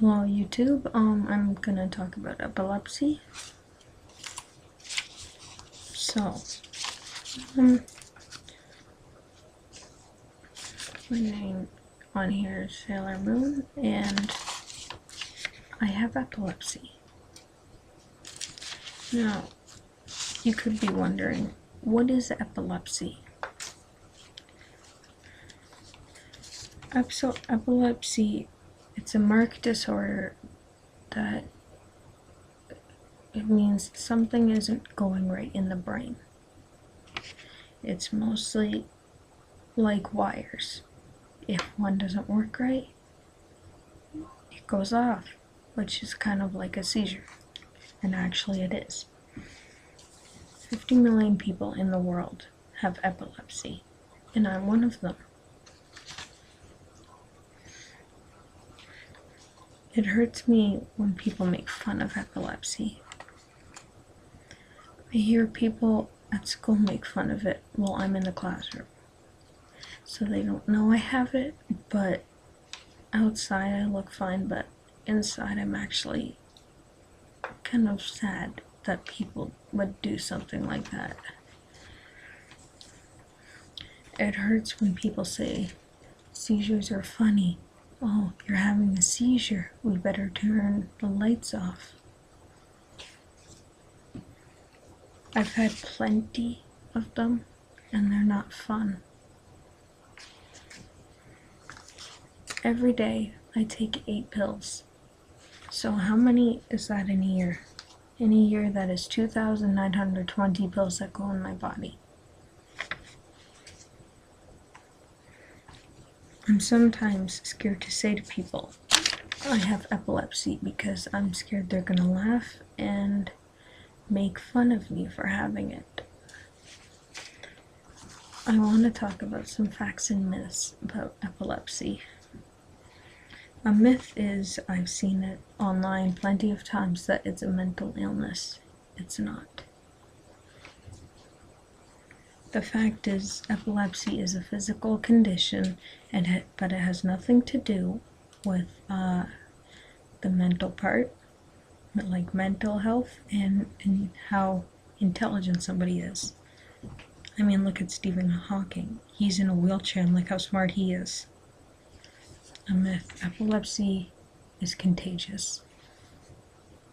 Hello YouTube, I'm gonna talk about epilepsy. So, my name on here is Sailor Moon, and I have epilepsy. Now, you could be wondering, what is epilepsy? Epilepsy, it's a marked disorder that it means something isn't going right in the brain. It's mostly like wires. If one doesn't work right, it goes off, which is kind of like a seizure. And actually it is. 50 million people in the world have epilepsy, and I'm one of them. It hurts me when people make fun of epilepsy. I hear people at school make fun of it while I'm in the classroom. So they don't know I have it, but outside I look fine, but inside I'm actually kind of sad that people would do something like that. It hurts when people say seizures are funny. Oh, you're having a seizure. We better turn the lights off. I've had plenty of them, and they're not fun. Every day I take 8 pills. So how many is that in a year? In a year, that is 2,920 pills that go in my body. I'm sometimes scared to say to people I have epilepsy because I'm scared they're gonna laugh and make fun of me for having it. I want to talk about some facts and myths about epilepsy. A myth is, I've seen it online plenty of times, that it's a mental illness. It's not. The fact is, epilepsy is a physical condition, but it has nothing to do with the mental part, like mental health and how intelligent somebody is. I mean, look at Stephen Hawking. He's in a wheelchair and look how smart he is. A myth. Epilepsy is contagious.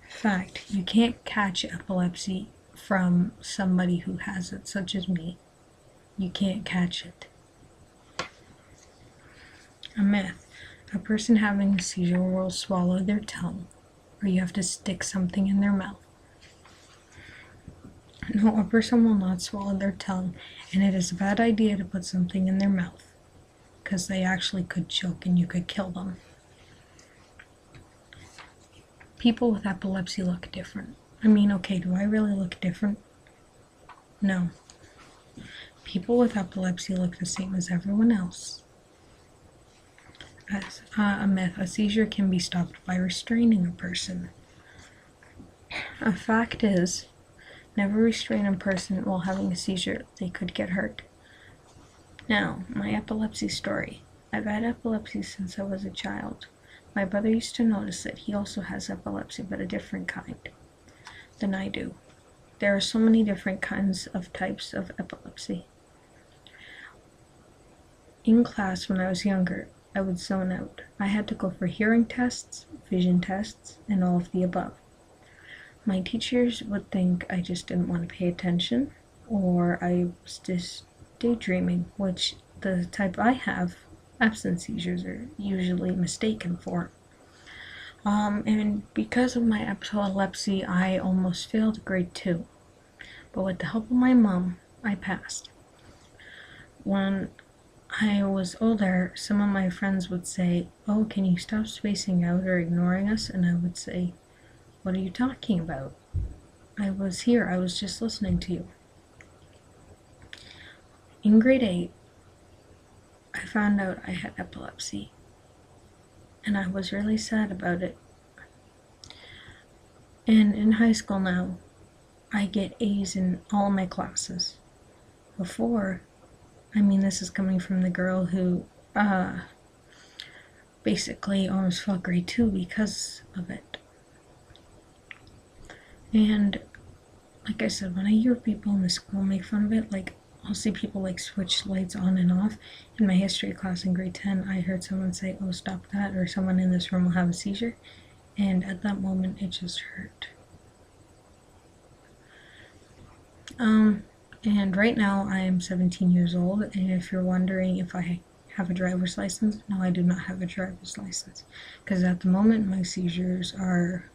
Fact, you can't catch epilepsy from somebody who has it, such as me. You can't catch it. A myth. A person having a seizure will swallow their tongue, or you have to stick something in their mouth. No, a person will not swallow their tongue, and it is a bad idea to put something in their mouth, because they actually could choke and you could kill them. People with epilepsy look different. I mean, okay, do I really look different? No. People with epilepsy look the same as everyone else. As a myth, a seizure can be stopped by restraining a person. A fact is, never restrain a person while having a seizure. They could get hurt. Now, my epilepsy story. I've had epilepsy since I was a child. My brother used to notice that he also has epilepsy, but a different kind than I do. There are so many different kinds of types of epilepsy. In class when I was younger, I would zone out. I had to go for hearing tests, vision tests, and all of the above. My teachers would think I just didn't want to pay attention, or I was just daydreaming, which the type I have, absence seizures, are usually mistaken for. And because of my epilepsy, I almost failed grade 2. But with the help of my mom, I passed. When I was older, some of my friends would say, "Oh, can you stop spacing out or ignoring us?" And I would say, "What are you talking about? I was here, I was just listening to you." In grade 8, I found out I had epilepsy, and I was really sad about it. And in high school now, I get A's in all my classes. Before, I mean, this is coming from the girl who basically almost felt grade 2 because of it. And like I said, when I hear people in the school make fun of it, like I'll see people like switch lights on and off. In my history class in grade 10, I heard someone say, "Oh, stop that," or someone in this room will have a seizure. And at that moment, it just hurt. And right now I am 17 years old, and if you're wondering if I have a driver's license, no, I do not have a driver's license, because at the moment my seizures are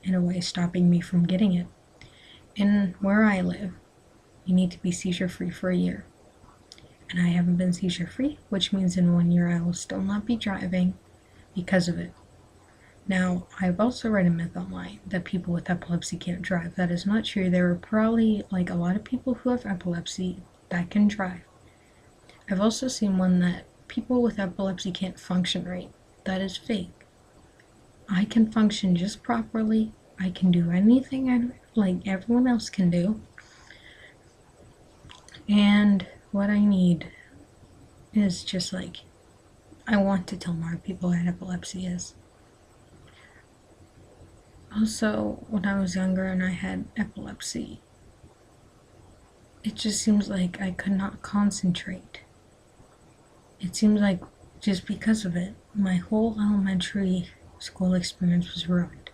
in a way stopping me from getting it. And where I live, you need to be seizure free for a year, and I haven't been seizure free, which means in 1 year I will still not be driving because of it. Now, I've also read a myth online that people with epilepsy can't drive. That is not true. There are probably like a lot of people who have epilepsy that can drive. I've also seen one that people with epilepsy can't function right. That is fake. I can function just properly. I can do anything like everyone else can do. And what I need is just like, I want to tell more people what epilepsy is. Also, when I was younger and I had epilepsy, it just seems like I could not concentrate. It seems like just because of it, my whole elementary school experience was ruined.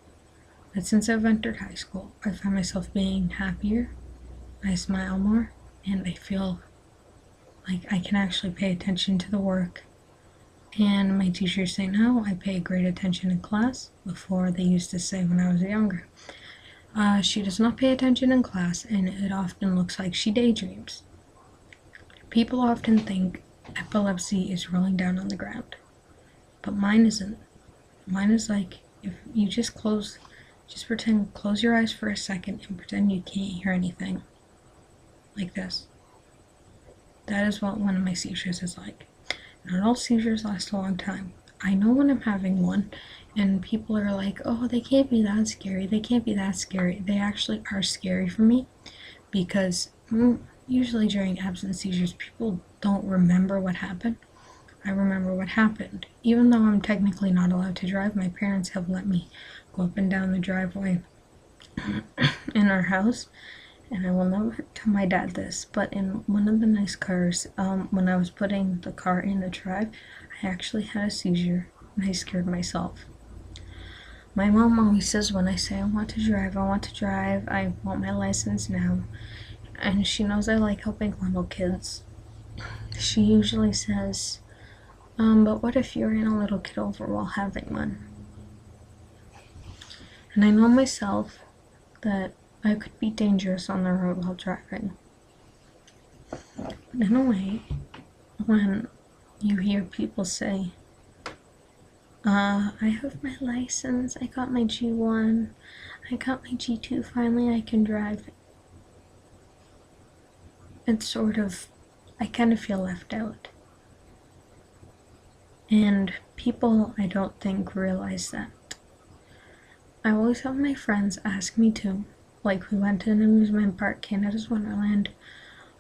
But since I've entered high school, I find myself being happier, I smile more, and I feel like I can actually pay attention to the work. And my teachers say now I pay great attention in class. Before, they used to say when I was younger, she does not pay attention in class, and it often looks like she daydreams. People often think epilepsy is rolling down on the ground, but mine isn't. Mine is like, if you just close your eyes for a second and pretend you can't hear anything. Like this. That is what one of my seizures is like. Not all seizures last a long time. I know when I'm having one, and people are like, "Oh, they can't be that scary. They can't be that scary." They actually are scary for me, because usually during absence seizures, people don't remember what happened. I remember what happened. Even though I'm technically not allowed to drive, my parents have let me go up and down the driveway in our house. And I will never tell my dad this, but in one of the nice cars, when I was putting the car in the drive, I actually had a seizure, and I scared myself. My mom always says when I say I want to drive, I want my license now, and she knows I like helping little kids. She usually says, but what if you ran a little kid over while having one? And I know myself that I could be dangerous on the road while driving. In a way, when you hear people say, I have my license, I got my G1, I got my G2, finally I can drive, it's sort of, I kind of feel left out. And people, I don't think, realize that. I always have my friends ask me to. Like, we went to an amusement park, Canada's Wonderland,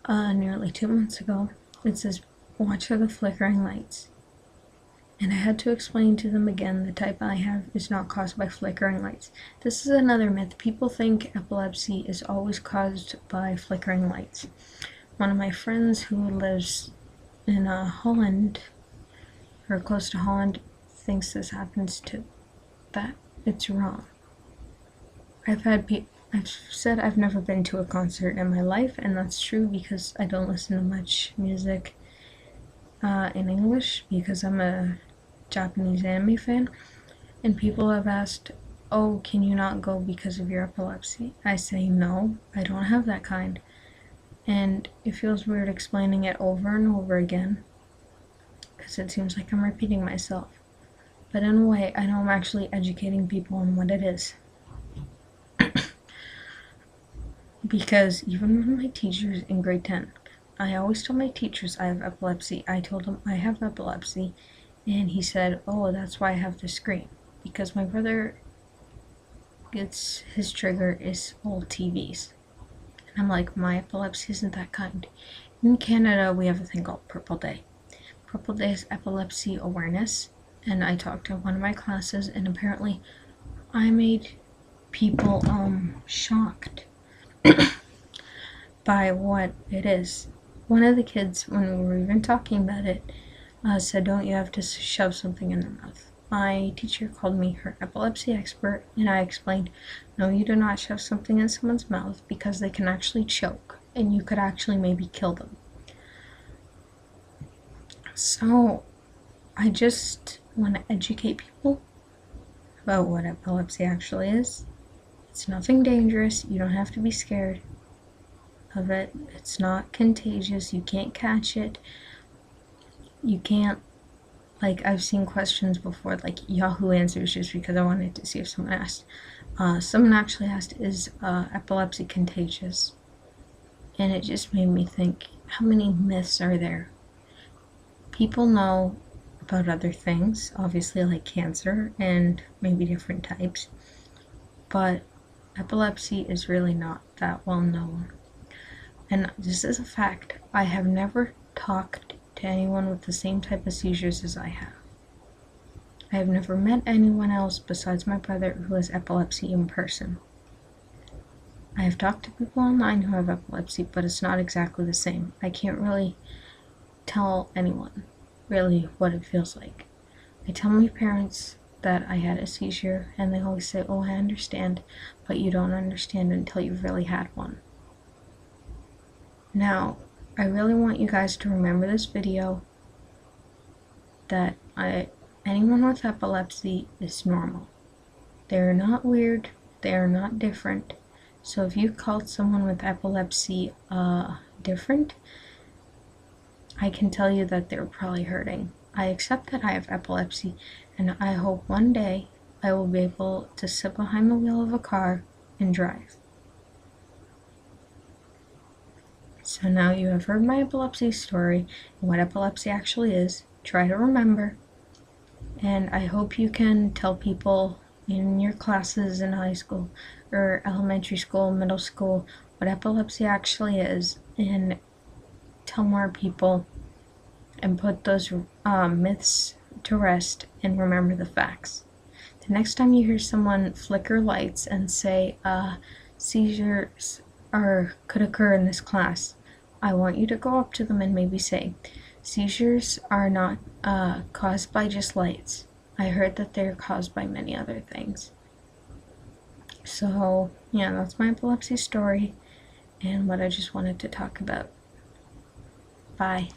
nearly 2 months ago. It says, watch for the flickering lights. And I had to explain to them again, the type I have is not caused by flickering lights. This is another myth. People think epilepsy is always caused by flickering lights. One of my friends who lives in Holland, or close to Holland, thinks this happens too. That it's wrong. I've said I've never been to a concert in my life, and that's true because I don't listen to much music in English because I'm a Japanese anime fan, and people have asked, "Oh, can you not go because of your epilepsy?" I say, "No, I don't have that kind," and it feels weird explaining it over and over again because it seems like I'm repeating myself, but in a way, I know I'm actually educating people on what it is. Because even with my teachers in grade 10, I always tell my teachers I have epilepsy. I told him I have epilepsy, and he said, "Oh, that's why I have to scream." Because my brother gets, his trigger is old TVs. And I'm like, my epilepsy isn't that kind. In Canada, we have a thing called Purple Day. Purple Day is epilepsy awareness, and I talked to one of my classes, and apparently I made people shocked by what it is. One of the kids, when we were even talking about it, said, "Don't you have to shove something in their mouth?" My teacher called me her epilepsy expert, and I explained, "No, you do not shove something in someone's mouth because they can actually choke, and you could actually maybe kill them." So I just want to educate people about what epilepsy actually is. It's nothing dangerous. You don't have to be scared of it. It's not contagious. You can't catch it. You can't, like, I've seen questions before, like Yahoo Answers, just because I wanted to see if someone asked. Someone actually asked, is epilepsy contagious? And it just made me think, how many myths are there? People know about other things, obviously, like cancer and maybe different types, but epilepsy is really not that well known. And this is a fact. I have never talked to anyone with the same type of seizures as I have. I have never met anyone else besides my brother who has epilepsy in person. I have talked to people online who have epilepsy, but it's not exactly the same. I can't really tell anyone really what it feels like. I tell my parents that I had a seizure, and they always say, "Oh, I understand," but you don't understand until you've really had one. Now, I really want you guys to remember this video, that anyone with epilepsy is normal. They are not weird, they are not different. So if you called someone with epilepsy different, I can tell you that they're probably hurting. I accept that I have epilepsy, and I hope one day I will be able to sit behind the wheel of a car and drive. So now you have heard my epilepsy story and what epilepsy actually is. Try to remember, and I hope you can tell people in your classes in high school or elementary school, middle school, what epilepsy actually is, and tell more people and put those myths to rest and remember the facts. The next time you hear someone flicker lights and say seizures could occur in this class, I want you to go up to them and maybe say, "Seizures are not caused by just lights. I heard that they're caused by many other things." So yeah, that's my epilepsy story and what I just wanted to talk about. Bye.